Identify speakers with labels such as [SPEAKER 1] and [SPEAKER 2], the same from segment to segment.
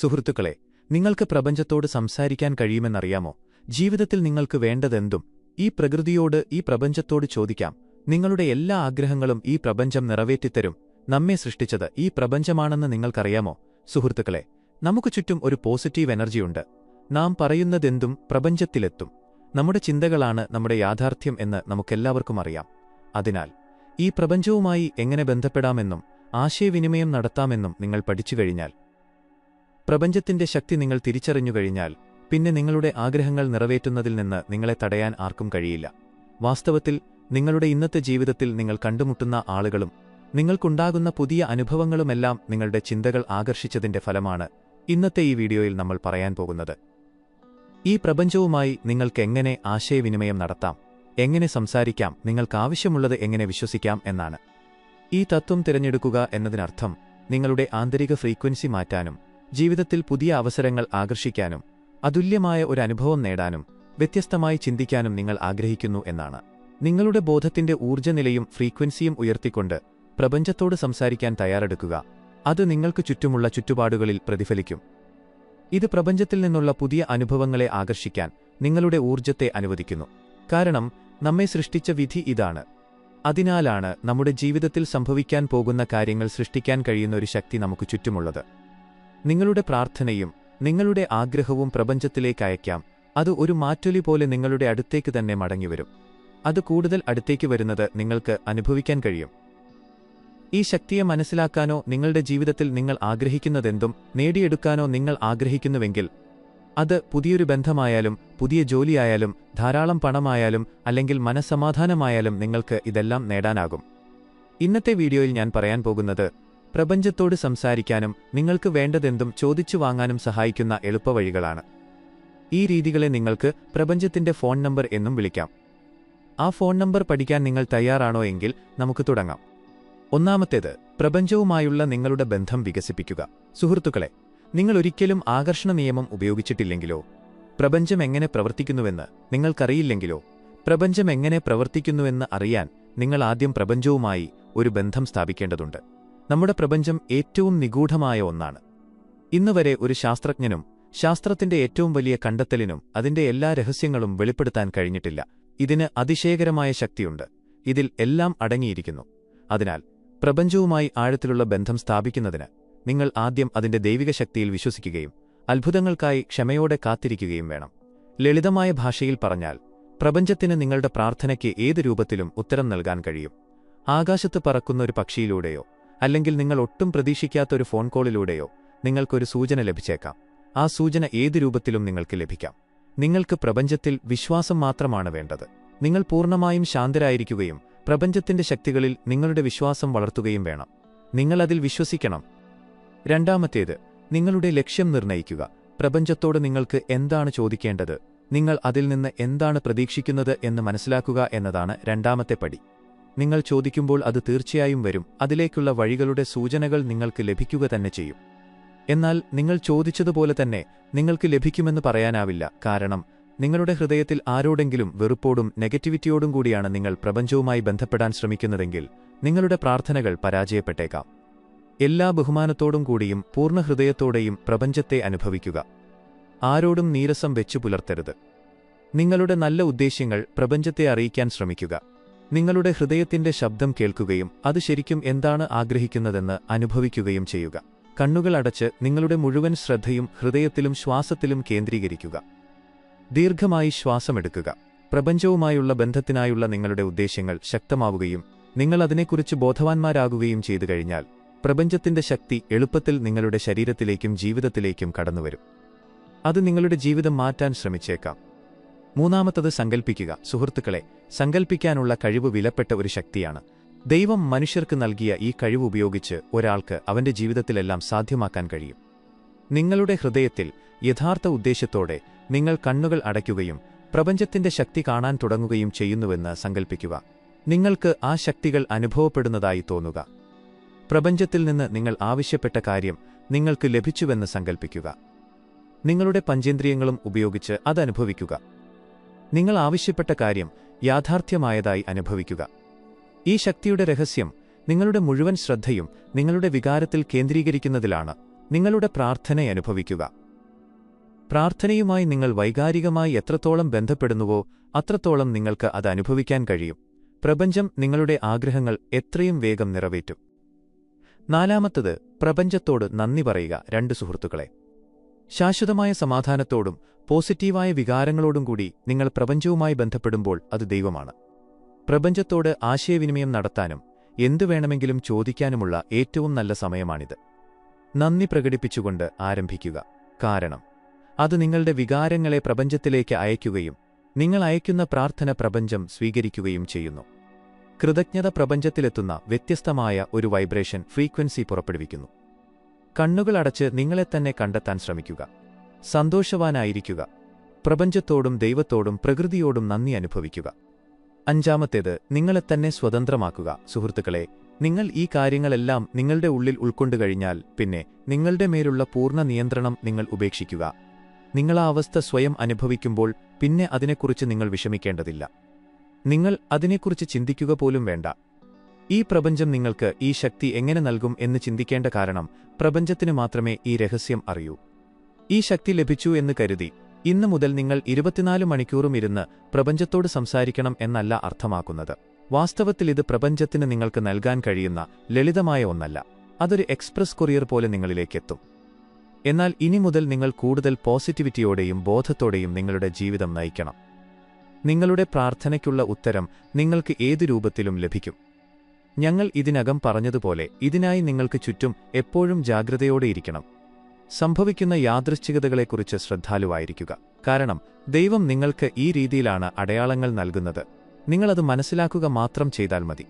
[SPEAKER 1] സുഹൃത്തുക്കളെ, നിങ്ങൾക്ക് പ്രപഞ്ചത്തോട് സംസാരിക്കാൻ കഴിയുമെന്നറിയാമോ? ജീവിതത്തിൽ നിങ്ങൾക്ക് വേണ്ടതെന്തും ഈ പ്രകൃതിയോട്, ഈ പ്രപഞ്ചത്തോട് ചോദിക്കാം. നിങ്ങളുടെ എല്ലാ ആഗ്രഹങ്ങളും ഈ പ്രപഞ്ചം നിറവേറ്റിത്തരും. നമ്മെ സൃഷ്ടിച്ചത് ഈ പ്രപഞ്ചമാണെന്ന് നിങ്ങൾക്കറിയാമോ? സുഹൃത്തുക്കളെ, നമുക്ക് ചുറ്റും ഒരു പോസിറ്റീവ് എനർജിയുണ്ട്. നാം പറയുന്നതെന്തും പ്രപഞ്ചത്തിലെത്തും. നമ്മുടെ ചിന്തകളാണ് നമ്മുടെ യാഥാർത്ഥ്യം എന്ന് നമുക്കെല്ലാവർക്കും അറിയാം. അതിനാൽ ഈ പ്രപഞ്ചവുമായി എങ്ങനെ ബന്ധപ്പെടാമെന്നും ആശയവിനിമയം നടത്താമെന്നും നിങ്ങൾ പഠിച്ചുകഴിഞ്ഞാൽ, പ്രപഞ്ചത്തിന്റെ ശക്തി നിങ്ങൾ തിരിച്ചറിഞ്ഞുകഴിഞ്ഞാൽ, പിന്നെ നിങ്ങളുടെ ആഗ്രഹങ്ങൾ നിറവേറ്റുന്നതിൽ നിന്ന് നിങ്ങളെ തടയാൻ ആർക്കും കഴിയില്ല. വാസ്തവത്തിൽ നിങ്ങളുടെ ഇന്നത്തെ ജീവിതത്തിൽ നിങ്ങൾ കണ്ടുമുട്ടുന്ന ആളുകളും നിങ്ങൾക്കുണ്ടാകുന്ന പുതിയ അനുഭവങ്ങളുമെല്ലാം നിങ്ങളുടെ ചിന്തകൾ ആകർഷിച്ചതിന്റെ ഫലമാണ് ഇന്നത്തെ ഈ വീഡിയോയിൽ നമ്മൾ പറയാൻ പോകുന്നത്. ഈ പ്രപഞ്ചവുമായി നിങ്ങൾക്കെങ്ങനെ ആശയവിനിമയം നടത്താം, എങ്ങനെ സംസാരിക്കാം, നിങ്ങൾക്കാവശ്യമുള്ളത് എങ്ങനെ വിശ്വസിക്കാം എന്നാണ്. ഈ തത്വം തിരഞ്ഞെടുക്കുക എന്നതിനർത്ഥം നിങ്ങളുടെ ആന്തരിക ഫ്രീക്വൻസി മാറ്റാനും ജീവിതത്തിൽ പുതിയ അവസരങ്ങൾ ആകർഷിക്കാനും അതുല്യമായ ഒരു അനുഭവം നേടാനും വ്യത്യസ്തമായി ചിന്തിക്കാനും നിങ്ങൾ ആഗ്രഹിക്കുന്നു എന്നാണ്. നിങ്ങളുടെ ബോധത്തിന്റെ ഊർജ്ജനിലയും ഫ്രീക്വൻസിയും ഉയർത്തിക്കൊണ്ട് പ്രപഞ്ചത്തോട് സംസാരിക്കാൻ തയ്യാറെടുക്കുക. അത് നിങ്ങൾക്ക് ചുറ്റുമുള്ള ചുറ്റുപാടുകളിൽ പ്രതിഫലിക്കും. ഇത് പ്രപഞ്ചത്തിൽ നിന്നുള്ള പുതിയ അനുഭവങ്ങളെ ആകർഷിക്കാൻ നിങ്ങളുടെ ഊർജ്ജത്തെ അനുവദിക്കുന്നു. കാരണം നമ്മെ സൃഷ്ടിച്ച വിധി ഇതാണ്. അതിനാലാണ് നമ്മുടെ ജീവിതത്തിൽ സംഭവിക്കാൻ പോകുന്ന കാര്യങ്ങൾ സൃഷ്ടിക്കാൻ കഴിയുന്ന ഒരു ശക്തി നമുക്ക് ചുറ്റുമുള്ളത്. നിങ്ങളുടെ പ്രാർത്ഥനയും നിങ്ങളുടെ ആഗ്രഹവും പ്രപഞ്ചത്തിലേക്ക് അയക്കാം. അത് ഒരു മാറ്റൊലി പോലെ നിങ്ങളുടെ അടുത്തേക്ക് തന്നെ മടങ്ങിവരും. അത് കൂടുതൽ അടുത്തേക്ക് വരുന്നത് നിങ്ങൾക്ക് അനുഭവിക്കാൻ കഴിയും. ഈ ശക്തിയെ മനസ്സിലാക്കാനോ നിങ്ങളുടെ ജീവിതത്തിൽ നിങ്ങൾ ആഗ്രഹിക്കുന്നതെന്തും നേടിയെടുക്കാനോ നിങ്ങൾ ആഗ്രഹിക്കുന്നുവെങ്കിൽ, അത് പുതിയൊരു ബന്ധമായാലും പുതിയ ജോലിയായാലും ധാരാളം പണമായാലും അല്ലെങ്കിൽ മനസ്സമാധാനമായാലും നിങ്ങൾക്ക് ഇതെല്ലാം നേടാനാകും. ഇന്നത്തെ വീഡിയോയിൽ ഞാൻ പറയാൻ പോകുന്നത് പ്രപഞ്ചത്തോട് സംസാരിക്കാനും നിങ്ങൾക്ക് വേണ്ടതെന്തും ചോദിച്ചു വാങ്ങാനും സഹായിക്കുന്ന എളുപ്പവഴികളാണ്. ഈ രീതികളെ നിങ്ങൾക്ക് പ്രപഞ്ചത്തിന്റെ ഫോൺ നമ്പർ എന്നും വിളിക്കാം. ആ ഫോൺ നമ്പർ പഠിക്കാൻ നിങ്ങൾ തയ്യാറാണോ എങ്കിൽ നമുക്ക് തുടങ്ങാം. ഒന്നാമത്തേത്, പ്രപഞ്ചവുമായുള്ള നിങ്ങളുടെ ബന്ധം വികസിപ്പിക്കുക. സുഹൃത്തുക്കളെ, നിങ്ങൾ ഒരിക്കലും ആകർഷണ നിയമം ഉപയോഗിച്ചിട്ടില്ലെങ്കിലോ, പ്രപഞ്ചം എങ്ങനെ പ്രവർത്തിക്കുന്നുവെന്ന് നിങ്ങൾക്കറിയില്ലെങ്കിലോ, പ്രപഞ്ചം എങ്ങനെ പ്രവർത്തിക്കുന്നുവെന്ന് അറിയാൻ നിങ്ങൾ ആദ്യം പ്രപഞ്ചവുമായി ഒരു ബന്ധം സ്ഥാപിക്കേണ്ടതുണ്ട്. നമ്മുടെ പ്രപഞ്ചം ഏറ്റവും നിഗൂഢമായ ഒന്നാണ്. ഇന്നുവരെ ഒരു ശാസ്ത്രജ്ഞനും ശാസ്ത്രത്തിന്റെ ഏറ്റവും വലിയ കണ്ടെത്തലിനും അതിന്റെ എല്ലാ രഹസ്യങ്ങളും വെളിപ്പെടുത്താൻ കഴിഞ്ഞിട്ടില്ല. ഇതിന് അതിശയകരമായ ശക്തിയുണ്ട്. ഇതിൽ എല്ലാം അടങ്ങിയിരിക്കുന്നു. അതിനാൽ പ്രപഞ്ചവുമായി ആഴത്തിലുള്ള ബന്ധം സ്ഥാപിക്കുന്നതിന് നിങ്ങൾ ആദ്യം അതിന്റെ ദൈവിക ശക്തിയിൽ വിശ്വസിക്കുകയും അത്ഭുതങ്ങൾക്കായി ക്ഷമയോടെ കാത്തിരിക്കുകയും വേണം. ലളിതമായ ഭാഷയിൽ പറഞ്ഞാൽ, പ്രപഞ്ചത്തിന് നിങ്ങളുടെ പ്രാർത്ഥനയ്ക്ക് ഏത് രൂപത്തിലും ഉത്തരം നൽകാൻ കഴിയും. ആകാശത്ത് പറക്കുന്ന ഒരു പക്ഷിയിലൂടെയോ അല്ലെങ്കിൽ നിങ്ങൾ ഒട്ടും പ്രതീക്ഷിക്കാത്ത ഒരു ഫോൺ കോളിലൂടെയോ നിങ്ങൾക്കൊരു സൂചന ലഭിച്ചേക്കാം. ആ സൂചന ഏത് രൂപത്തിലും നിങ്ങൾക്ക് ലഭിക്കാം. നിങ്ങൾക്ക് പ്രപഞ്ചത്തിൽ വിശ്വാസം മാത്രമാണ് വേണ്ടത്. നിങ്ങൾ പൂർണ്ണമായും ശാന്തരായിരിക്കുകയും പ്രപഞ്ചത്തിന്റെ ശക്തികളിൽ നിങ്ങളുടെ വിശ്വാസം വളർത്തുകയും വേണം. നിങ്ങൾ അതിൽ വിശ്വസിക്കണം. രണ്ടാമത്തേത്, നിങ്ങളുടെ ലക്ഷ്യം നിർണ്ണയിക്കുക. പ്രപഞ്ചത്തോട് നിങ്ങൾക്ക് എന്താണ് ചോദിക്കേണ്ടത്, നിങ്ങൾ അതിൽ നിന്ന് എന്താണ് പ്രതീക്ഷിക്കുന്നത് എന്ന് മനസ്സിലാക്കുക എന്നതാണ് രണ്ടാമത്തെ പടി. നിങ്ങൾ ചോദിക്കുമ്പോൾ അത് തീർച്ചയായും വരും. അതിലേക്കുള്ള വഴികളുടെ സൂചനകൾ നിങ്ങൾക്ക് ലഭിക്കുക തന്നെ ചെയ്യും. എന്നാൽ നിങ്ങൾ ചോദിച്ചതുപോലെ തന്നെ നിങ്ങൾക്ക് ലഭിക്കുമെന്ന് പറയാനാവില്ല. കാരണം നിങ്ങളുടെ ഹൃദയത്തിൽ ആരോടെങ്കിലും വെറുപ്പോടും നെഗറ്റിവിറ്റിയോടും കൂടിയാണ് നിങ്ങൾ പ്രപഞ്ചവുമായി ബന്ധപ്പെടാൻ ശ്രമിക്കുന്നതെങ്കിൽ നിങ്ങളുടെ പ്രാർത്ഥനകൾ പരാജയപ്പെട്ടേക്കാം. എല്ലാ ബഹുമാനത്തോടും കൂടിയും പൂർണ്ണ ഹൃദയത്തോടെയും പ്രപഞ്ചത്തെ അനുഭവിക്കുക. ആരോടും നീരസം വെച്ചു പുലർത്തരുത്. നിങ്ങളുടെ നല്ല ഉദ്ദേശ്യങ്ങൾ പ്രപഞ്ചത്തെ അറിയിക്കാൻ ശ്രമിക്കുക. നിങ്ങളുടെ ഹൃദയത്തിന്റെ ശബ്ദം കേൾക്കുകയും അത് ശരിക്കും എന്താണ് ആഗ്രഹിക്കുന്നതെന്ന് അനുഭവിക്കുകയും ചെയ്യുക. കണ്ണുകൾ അടച്ച് നിങ്ങളുടെ മുഴുവൻ ശ്രദ്ധയും ഹൃദയത്തിലും ശ്വാസത്തിലും കേന്ദ്രീകരിക്കുക. ദീർഘമായി ശ്വാസമെടുക്കുക. പ്രപഞ്ചവുമായുള്ള ബന്ധത്തിനായുള്ള നിങ്ങളുടെ ഉദ്ദേശ്യങ്ങൾ ശക്തമാവുകയും നിങ്ങൾ അതിനെക്കുറിച്ച് ബോധവാന്മാരാകുകയും ചെയ്തു കഴിഞ്ഞാൽ പ്രപഞ്ചത്തിന്റെ ശക്തി എളുപ്പത്തിൽ നിങ്ങളുടെ ശരീരത്തിലേക്കും ജീവിതത്തിലേക്കും കടന്നുവരും. അത് നിങ്ങളുടെ ജീവിതം മാറ്റാൻ ശ്രമിച്ചേക്കാം. മൂന്നാമത്തത്, സങ്കൽപ്പിക്കുക. സുഹൃത്തുക്കളെ, സങ്കൽപ്പിക്കാനുള്ള കഴിവ് വിലപ്പെട്ട ഒരു ശക്തിയാണ്. ദൈവം മനുഷ്യർക്ക് നൽകിയ ഈ കഴിവ് ഉപയോഗിച്ച് ഒരാൾക്ക് അവന്റെ ജീവിതത്തിലെല്ലാം സാധ്യമാക്കാൻ കഴിയും. നിങ്ങളുടെ ഹൃദയത്തിൽ യഥാർത്ഥ ഉദ്ദേശ്യത്തോടെ നിങ്ങൾ കണ്ണുകൾ അടയ്ക്കുകയും പ്രപഞ്ചത്തിന്റെ ശക്തി കാണാൻ തുടങ്ങുകയും ചെയ്യുന്നുവെന്ന് സങ്കൽപ്പിക്കുക. നിങ്ങൾക്ക് ആ ശക്തികൾ അനുഭവപ്പെടുന്നതായി തോന്നുക. പ്രപഞ്ചത്തിൽ നിന്ന് നിങ്ങൾ ആവശ്യപ്പെട്ട കാര്യം നിങ്ങൾക്ക് ലഭിച്ചുവെന്ന് സങ്കൽപ്പിക്കുക. നിങ്ങളുടെ പഞ്ചേന്ദ്രിയങ്ങളും ഉപയോഗിച്ച് അത് അനുഭവിക്കുക. നിങ്ങൾ ആവശ്യപ്പെട്ട കാര്യം യാഥാർത്ഥ്യമായതായി അനുഭവിക്കുക. ഈ ശക്തിയുടെ രഹസ്യം നിങ്ങളുടെ മുഴുവൻ ശ്രദ്ധയും നിങ്ങളുടെ വികാരത്തിൽ കേന്ദ്രീകരിക്കുന്നതിലാണ്. നിങ്ങളുടെ പ്രാർത്ഥന അനുഭവിക്കുക. പ്രാർത്ഥനയുമായി നിങ്ങൾ വൈകാരികമായി എത്രത്തോളം ബന്ധപ്പെടുന്നുവോ അത്രത്തോളം നിങ്ങൾക്ക് അത് അനുഭവിക്കാൻ കഴിയും. പ്രപഞ്ചം നിങ്ങളുടെ ആഗ്രഹങ്ങൾ എത്രയും വേഗം നിറവേറ്റും. നാലാമത്തത്, പ്രപഞ്ചത്തോട് നന്ദി പറയുക. 2 സുഹൃത്തുക്കളെ, ശാശ്വതമായ സമാധാനത്തോടും പോസിറ്റീവായ വികാരങ്ങളോടും കൂടി നിങ്ങൾ പ്രപഞ്ചവുമായി ബന്ധപ്പെടുമ്പോൾ അത് ദൈവമാണ്. പ്രപഞ്ചത്തോട് ആശയവിനിമയം നടത്താനും എന്തു വേണമെങ്കിലും ചോദിക്കാനുമുള്ള ഏറ്റവും നല്ല സമയമാണിത്. നന്ദി പ്രകടിപ്പിച്ചുകൊണ്ട് ആരംഭിക്കുക. കാരണം അത് നിങ്ങളുടെ വികാരങ്ങളെ പ്രപഞ്ചത്തിലേക്ക് അയയ്ക്കുകയും നിങ്ങൾ അയയ്ക്കുന്ന പ്രാർത്ഥന പ്രപഞ്ചം സ്വീകരിക്കുകയും ചെയ്യുന്നു. കൃതജ്ഞത പ്രപഞ്ചത്തിലെത്തുന്ന വ്യത്യസ്തമായ ഒരു വൈബ്രേഷൻ ഫ്രീക്വൻസി പുറപ്പെടുവിക്കുന്നു. കണ്ണുകളടച്ച് നിങ്ങളെത്തന്നെ കണ്ടെത്താൻ ശ്രമിക്കുക. സന്തോഷവാനായിരിക്കുക. പ്രപഞ്ചത്തോടും ദൈവത്തോടും പ്രകൃതിയോടും നന്ദി അനുഭവിക്കുക. അഞ്ചാമത്തേത്, നിങ്ങളെത്തന്നെ സ്വതന്ത്രമാക്കുക. സുഹൃത്തുക്കളെ, നിങ്ങൾ ഈ കാര്യങ്ങളെല്ലാം നിങ്ങളുടെ ഉള്ളിൽ ഉൾക്കൊണ്ടുകഴിഞ്ഞാൽ പിന്നെ നിങ്ങളുടെ മേലുള്ള പൂർണ്ണ നിയന്ത്രണം നിങ്ങൾ ഉപേക്ഷിക്കുക. നിങ്ങൾ ആ അവസ്ഥ സ്വയം അനുഭവിക്കുമ്പോൾ പിന്നെ അതിനെക്കുറിച്ച് നിങ്ങൾ വിഷമിക്കേണ്ടതില്ല. നിങ്ങൾ അതിനെക്കുറിച്ച് ചിന്തിക്കുക പോലും വേണ്ട. ഈ പ്രപഞ്ചം നിങ്ങൾക്ക് ഈ ശക്തി എങ്ങനെ നൽകും എന്ന് ചിന്തിക്കേണ്ട. കാരണം പ്രപഞ്ചത്തിന് മാത്രമേ ഈ രഹസ്യം അറിയൂ. ഈ ശക്തി ലഭിച്ചു എന്ന് കരുതി ഇന്നു മുതൽ നിങ്ങൾ 24 മണിക്കൂറും ഇരുന്ന് പ്രപഞ്ചത്തോട് സംസാരിക്കണം എന്നല്ല അർത്ഥമാക്കുന്നത്. വാസ്തവത്തിൽ ഇത് പ്രപഞ്ചത്തിന് നിങ്ങൾക്ക് നൽകാൻ കഴിയുന്ന ലളിതമായ ഒന്നല്ല. അതൊരു എക്സ്പ്രസ് കൊറിയർ പോലെ നിങ്ങളിലേക്കെത്തും. എന്നാൽ ഇനി മുതൽ നിങ്ങൾ കൂടുതൽ പോസിറ്റിവിറ്റിയോടെയും ബോധത്തോടെയും നിങ്ങളുടെ ജീവിതം നയിക്കണം. നിങ്ങളുടെ പ്രാർത്ഥനയ്ക്കുള്ള ഉത്തരം നിങ്ങൾക്ക് ഏതു രൂപത്തിലും ലഭിക്കും. ഞങ്ങൾ ഇതിനകം പറഞ്ഞതുപോലെ ഇതിനായി നിങ്ങൾക്ക് ചുറ്റും എപ്പോഴും ജാഗ്രതയോടെയിരിക്കണം. സംഭവിക്കുന്ന യാദൃശ്ചികതകളെക്കുറിച്ച് ശ്രദ്ധാലുവായിരിക്കുക. കാരണം ദൈവം നിങ്ങൾക്ക് ഈ രീതിയിലാണ് അടയാളങ്ങൾ നൽകുന്നത്. നിങ്ങളത് മനസ്സിലാക്കുക മാത്രം ചെയ്താൽ മതി.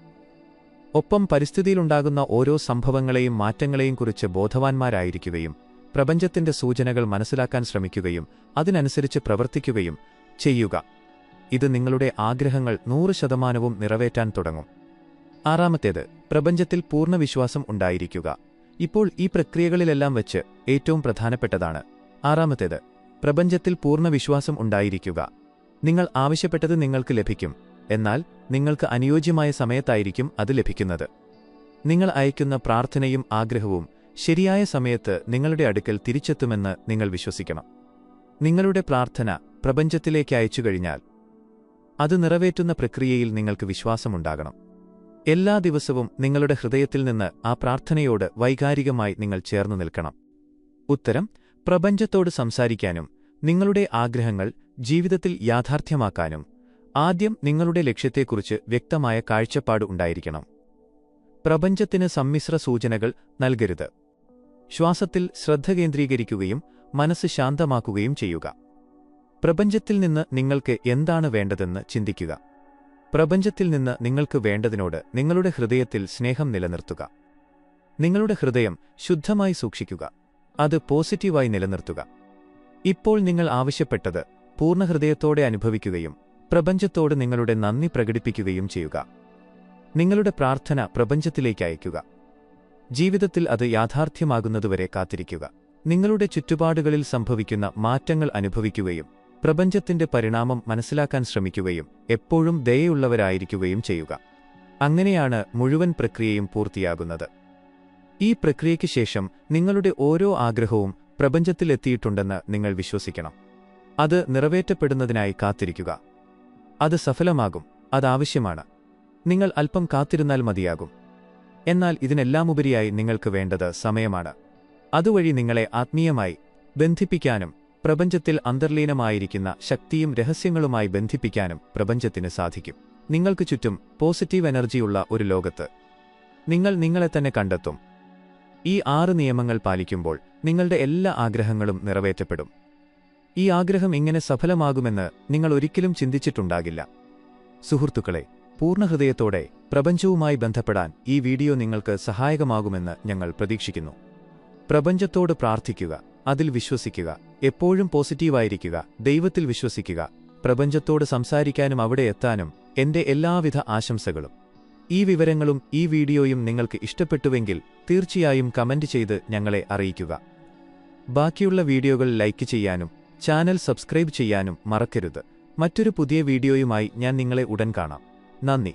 [SPEAKER 1] ഒപ്പം പരിസ്ഥിതിയിലുണ്ടാകുന്ന ഓരോ സംഭവങ്ങളെയും മാറ്റങ്ങളെയും കുറിച്ച് ബോധവാന്മാരായിരിക്കുകയും പ്രപഞ്ചത്തിന്റെ സൂചനകൾ മനസ്സിലാക്കാൻ ശ്രമിക്കുകയും അതിനനുസരിച്ച് പ്രവർത്തിക്കുകയും ചെയ്യുക. ഇത് നിങ്ങളുടെ ആഗ്രഹങ്ങൾ 100% നിറവേറ്റാൻ തുടങ്ങും. ആറാമത്തേത്, പ്രപഞ്ചത്തിൽ പൂർണ്ണ വിശ്വാസം ഉണ്ടായിരിക്കുക. ഇപ്പോൾ ഈ പ്രക്രിയകളിലെല്ലാം വെച്ച് ഏറ്റവും പ്രധാനപ്പെട്ടതാണ് ആറാമത്തേത്, പ്രപഞ്ചത്തിൽ പൂർണ്ണ വിശ്വാസം ഉണ്ടായിരിക്കുക. നിങ്ങൾ ആവശ്യപ്പെട്ടത് നിങ്ങൾക്ക് ലഭിക്കും. എന്നാൽ നിങ്ങൾക്ക് അനുയോജ്യമായ സമയത്തായിരിക്കും അത് ലഭിക്കുന്നത്. നിങ്ങൾ അയക്കുന്ന പ്രാർത്ഥനയും ആഗ്രഹവും ശരിയായ സമയത്ത് നിങ്ങളുടെ അടുക്കൽ തിരിച്ചെത്തുമെന്ന് നിങ്ങൾ വിശ്വസിക്കണം. നിങ്ങളുടെ പ്രാർത്ഥന പ്രപഞ്ചത്തിലേക്ക് അയച്ചു കഴിഞ്ഞാൽ അത് നിറവേറ്റുന്ന പ്രക്രിയയിൽ നിങ്ങൾക്ക് വിശ്വാസമുണ്ടാകണം. എല്ലാ ദിവസവും നിങ്ങളുടെ ഹൃദയത്തിൽ നിന്ന് ആ പ്രാർത്ഥനയോട് വൈകാരികമായി നിങ്ങൾ ചേർന്നു നിൽക്കണം. ഉത്തരം, പ്രപഞ്ചത്തോട് സംസാരിക്കാനും നിങ്ങളുടെ ആഗ്രഹങ്ങൾ ജീവിതത്തിൽ യാഥാർത്ഥ്യമാക്കാനും ആദ്യം നിങ്ങളുടെ ലക്ഷ്യത്തെക്കുറിച്ച് വ്യക്തമായ കാഴ്ചപ്പാട് ഉണ്ടായിരിക്കണം. പ്രപഞ്ചത്തിന് സമ്മിശ്ര സൂചനകൾ നൽകരുത്. ശ്വാസത്തിൽ ശ്രദ്ധ കേന്ദ്രീകരിക്കുകയും മനസ്സ് ശാന്തമാക്കുകയും ചെയ്യുക. പ്രപഞ്ചത്തിൽ നിന്ന് നിങ്ങൾക്ക് എന്താണ് വേണ്ടതെന്ന് ചിന്തിക്കുക. പ്രപഞ്ചത്തിൽ നിന്ന് നിങ്ങൾക്ക് വേണ്ടതിനോട് നിങ്ങളുടെ ഹൃദയത്തിൽ സ്നേഹം നിലനിർത്തുക. നിങ്ങളുടെ ഹൃദയം ശുദ്ധമായി സൂക്ഷിക്കുക. അത് പോസിറ്റീവായി നിലനിർത്തുക. ഇപ്പോൾ നിങ്ങൾ ആവശ്യപ്പെട്ടത് പൂർണ്ണഹൃദയത്തോടെ അനുഭവിക്കുകയും പ്രപഞ്ചത്തോട് നിങ്ങളുടെ നന്ദി പ്രകടിപ്പിക്കുകയും ചെയ്യുക. നിങ്ങളുടെ പ്രാർത്ഥന പ്രപഞ്ചത്തിലേക്ക് അയയ്ക്കുക. ജീവിതത്തിൽ അത് യാഥാർത്ഥ്യമാകുന്നതുവരെ കാത്തിരിക്കുക. നിങ്ങളുടെ ചുറ്റുപാടുകളിൽ സംഭവിക്കുന്ന മാറ്റങ്ങൾ അനുഭവിക്കുകയും പ്രപഞ്ചത്തിന്റെ പരിണാമം മനസ്സിലാക്കാൻ ശ്രമിക്കുകയും എപ്പോഴും ദയയുള്ളവരായിരിക്കുകയും ചെയ്യുക. അങ്ങനെയാണ് മുഴുവൻ പ്രക്രിയയും പൂർത്തിയാകുന്നത്. ഈ പ്രക്രിയയ്ക്ക് ശേഷം നിങ്ങളുടെ ഓരോ ആഗ്രഹവും പ്രപഞ്ചത്തിലെത്തിയിട്ടുണ്ടെന്ന് നിങ്ങൾ വിശ്വസിക്കണം. അത് നിറവേറ്റപ്പെടുന്നതിനായി കാത്തിരിക്കുക. അത് സഫലമാകും. അതാവശ്യമാണ്. നിങ്ങൾ അല്പം കാത്തിരുന്നാൽ മതിയാകും. എന്നാൽ ഇതിനെല്ലാമുപരിയായി നിങ്ങൾക്ക് വേണ്ടത് സമയമാണ്. അതുവഴി നിങ്ങളെ ആത്മീയമായി ബന്ധിപ്പിക്കാനും പ്രപഞ്ചത്തിൽ അന്തർലീനമായിരിക്കുന്ന ശക്തിയും രഹസ്യങ്ങളുമായി ബന്ധിപ്പിക്കാനും പ്രപഞ്ചത്തിന് സാധിക്കും. നിങ്ങൾക്ക് ചുറ്റും പോസിറ്റീവ് എനർജിയുള്ള ഒരു ലോകത്ത് നിങ്ങൾ നിങ്ങളെ തന്നെ കണ്ടെത്തും. ഈ 6 നിയമങ്ങൾ പാലിക്കുമ്പോൾ നിങ്ങളുടെ എല്ലാ ആഗ്രഹങ്ങളും നിറവേറ്റപ്പെടും. ഈ ആഗ്രഹം ഇങ്ങനെ സഫലമാകുമെന്ന് നിങ്ങൾ ഒരിക്കലും ചിന്തിച്ചിട്ടുണ്ടാകില്ല. സുഹൃത്തുക്കളെ, പൂർണ്ണഹൃദയത്തോടെ പ്രപഞ്ചവുമായി ബന്ധപ്പെടാൻ ഈ വീഡിയോ നിങ്ങൾക്ക് സഹായകമാകുമെന്ന് ഞങ്ങൾ പ്രതീക്ഷിക്കുന്നു. പ്രപഞ്ചത്തോട് പ്രാർത്ഥിക്കുക, അതിൽ വിശ്വസിക്കുക, എപ്പോഴും പോസിറ്റീവായിരിക്കുക, ദൈവത്തിൽ വിശ്വസിക്കുക. പ്രപഞ്ചത്തോട് സംസാരിക്കാനും അവിടെ എത്താനും എന്റെ എല്ലാവിധ ആശംസകളും. ഈ വിവരങ്ങളും ഈ വീഡിയോയും നിങ്ങൾക്ക് ഇഷ്ടപ്പെട്ടുവെങ്കിൽ തീർച്ചയായും കമന്റ് ചെയ്ത് ഞങ്ങളെ അറിയിക്കുക. ബാക്കിയുള്ള വീഡിയോകൾ ലൈക്ക് ചെയ്യാനും ചാനൽ സബ്സ്ക്രൈബ് ചെയ്യാനും മറക്കരുത്. മറ്റൊരു പുതിയ വീഡിയോയുമായി ഞാൻ നിങ്ങളെ ഉടൻ കാണാം. നന്ദി.